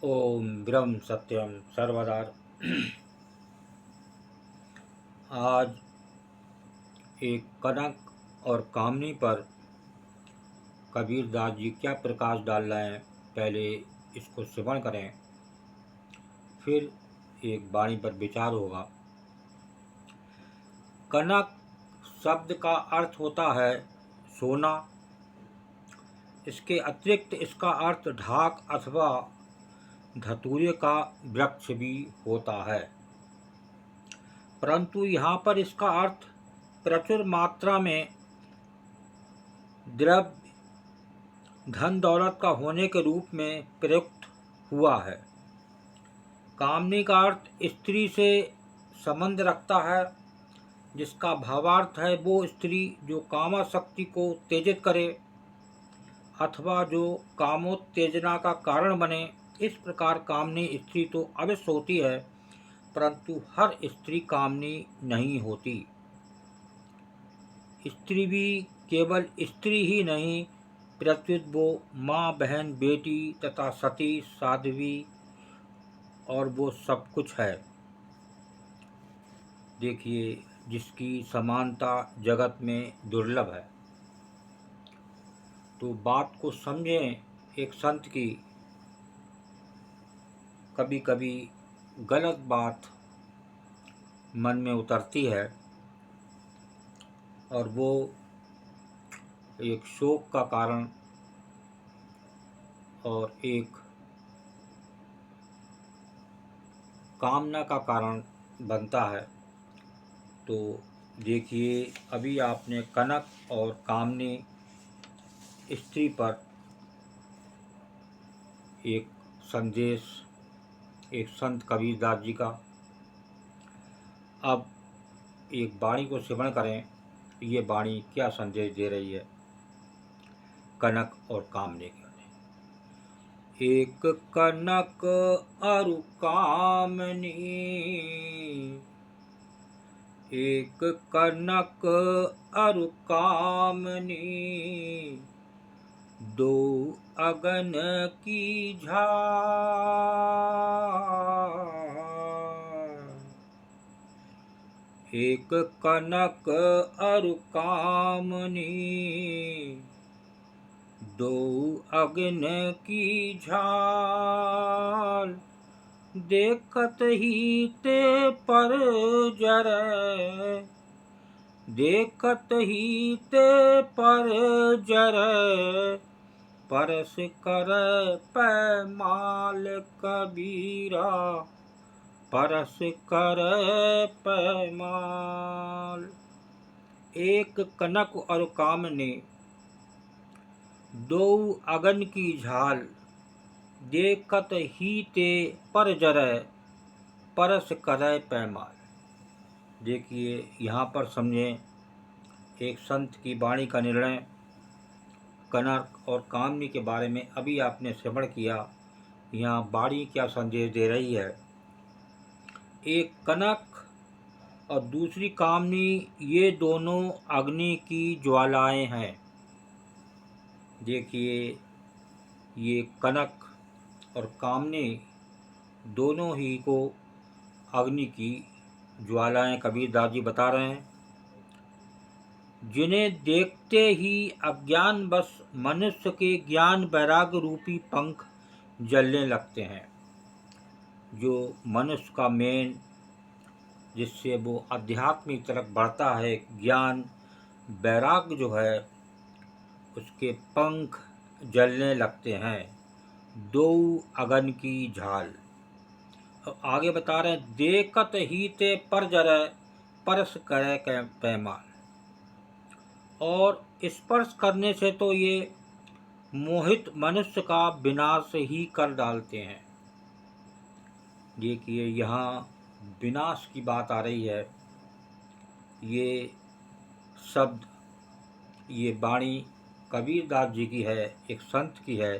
ओम ब्रह्म सत्यम सर्वदा। आज एक कनक और कामनी पर कबीर दास जी क्या प्रकाश डाल रहे हैं, पहले इसको श्रवण करें, फिर एक वाणी पर विचार होगा। कनक शब्द का अर्थ होता है सोना। इसके अतिरिक्त इसका अर्थ ढाक अथवा धतूरे का वृक्ष भी होता है, परंतु यहाँ पर इसका अर्थ प्रचुर मात्रा में द्रव्य धन दौलत का होने के रूप में प्रयुक्त हुआ है। कामनी का अर्थ स्त्री से संबंध रखता है, जिसका भावार्थ है वो स्त्री जो कामासक्ति को उत्तेजित करे अथवा जो कामोत्तेजना का कारण बने। इस प्रकार कामनी स्त्री तो अवश्य होती है, परंतु हर स्त्री कामनी नहीं होती। स्त्री भी केवल स्त्री ही नहीं, प्रत्युत वो माँ, बहन, बेटी तथा सती, साध्वी और वो सब कुछ है। देखिए, जिसकी समानता जगत में दुर्लभ है। तो बात को समझें। एक संत की कभी कभी गलत बात मन में उतरती है और वो एक शोक का कारण और एक कामना का कारण बनता है। तो देखिए, अभी आपने कनक और कामनी स्त्री पर एक संदेश, एक संत कबीरदास जी का। अब एक वाणी को श्रवण करें, ये वाणी क्या संदेश दे रही है कनक और कामनी के। एक कनक अरु कामनी, एक कनक अरु कामनी, दो अगन की झाल। एक कनक अरु कामनी, दो अगन की झाल। देखत ही ते पर जरै, देखत ही ते पर जरै, परस करय पैमाल कबीरा, परस करय पैमाल। एक कनक और कामनी, दो अगन की झाल। देखत ही ते पर जरै, परस करय पैमाल। देखिए, यहाँ पर समझें एक संत की वाणी का निर्णय। कनक और कामनी के बारे में अभी आपने श्रवण किया। यहाँ वाणी क्या संदेश दे रही है। एक कनक और दूसरी कामनी, ये दोनों अग्नि की ज्वालाएं हैं। देखिए, ये कनक और कामनी दोनों ही को अग्नि की ज्वालाएं कबीरदास जी बता रहे हैं, जिन्हें देखते ही अज्ञानवश मनुष्य के ज्ञान वैराग्य रूपी पंख जलने लगते हैं। जो मनुष्य का मेन, जिससे वो आध्यात्मिक तरफ बढ़ता है, ज्ञान वैराग्य जो है, उसके पंख जलने लगते हैं। दो अगन की झाल। और आगे बता रहे हैं, देखत ही ते पर जरै, परस करे पैमाल। और स्पर्श करने से तो ये मोहित मनुष्य का विनाश ही कर डालते हैं। देखिए, यहाँ विनाश की बात आ रही है। ये शब्द, ये वाणी कबीरदास जी की है, एक संत की है।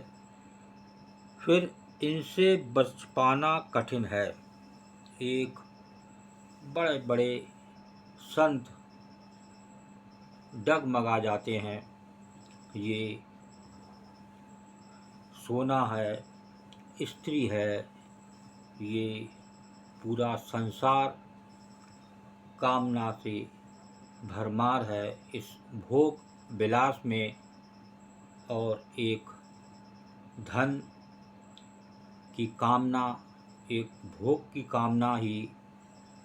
फिर इनसे बच पाना कठिन है। एक बड़े बड़े संत डगमगा जाते हैं। ये सोना है, स्त्री है, ये पूरा संसार कामना से भरमार है, इस भोग विलास में, और एक धन की कामना, एक भोग की कामना ही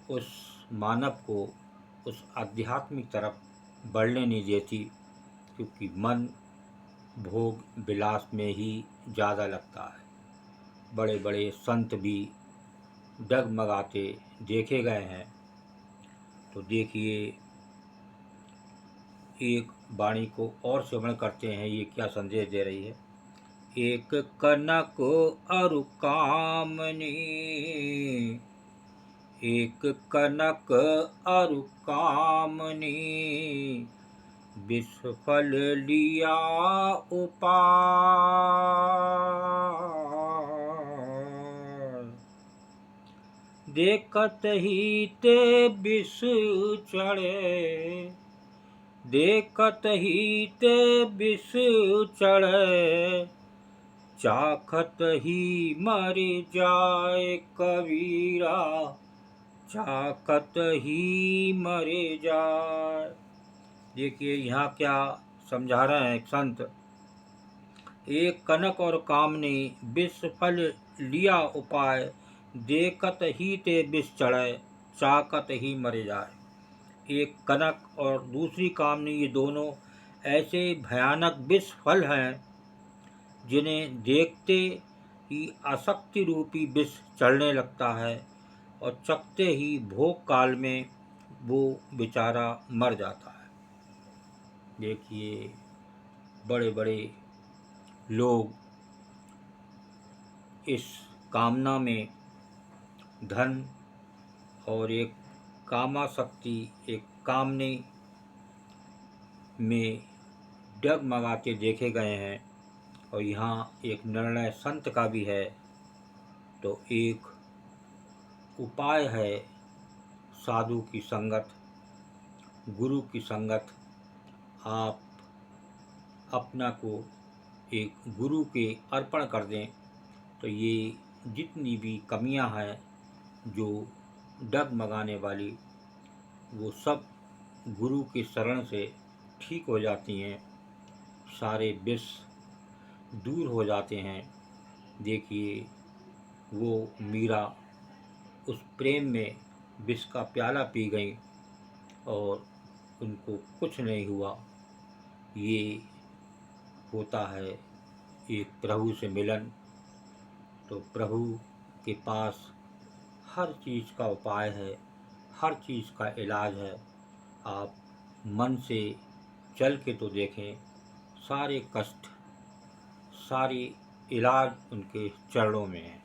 उस मानव को उस आध्यात्मिक तरफ बढ़ने नहीं देती, क्योंकि मन भोग विलास में ही ज़्यादा लगता है। बड़े बड़े संत भी डगमगाते देखे गए हैं। तो देखिए, एक वाणी को और श्रवण करते हैं, ये क्या संदेश दे रही है। एक कनक अरु कामनी, एक कनक अरु कामनी, विषफल लिया उपाय, देखत ही ते विष चढ़े, देखत ही ते विष चढ़े, चाखत ही मर जाए कबीरा, चाखत ही मर जाए। देखिए यहाँ क्या समझा रहे हैं एक संत। एक कनक और कामनी, विष फल लिया उपाय, देखत ही ते विष चढ़े, चाकत ही मर जाए। एक कनक और दूसरी कामनी, ये दोनों ऐसे भयानक विष फल हैं जिन्हें देखते ही आसक्ति रूपी विष चढ़ने लगता है, और चखते ही भोग काल में वो बेचारा मर जाता है। देखिए, बड़े बड़े लोग इस कामना में, धन और एक कामासक्ति, एक कामने में डगमगाते देखे गए हैं। और यहाँ एक निर्णय संत का भी है। तो एक उपाय है साधु की संगत, गुरु की संगत। आप अपना को एक गुरु के अर्पण कर दें, तो ये जितनी भी कमियां हैं जो डगमगाने वाली, वो सब गुरु के शरण से ठीक हो जाती हैं, सारे विष दूर हो जाते हैं। देखिए, वो मीरा उस प्रेम में विष का प्याला पी गई और उनको कुछ नहीं हुआ। ये होता है एक प्रभु से मिलन। तो प्रभु के पास हर चीज़ का उपाय है, हर चीज़ का इलाज है। आप मन से चल के तो देखें, सारे कष्ट, सारी इलाज उनके चरणों में है।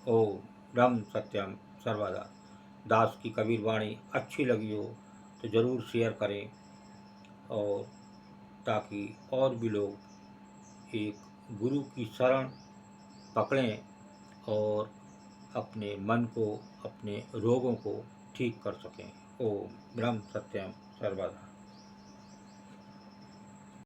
ओम ब्रह्म सत्यम सर्वदा। दास की कबीर वाणी अच्छी लगी हो तो ज़रूर शेयर करें, और ताकि और भी लोग एक गुरु की शरण पकड़ें और अपने मन को, अपने रोगों को ठीक कर सकें। ओम ब्रह्म सत्यम सर्वदा।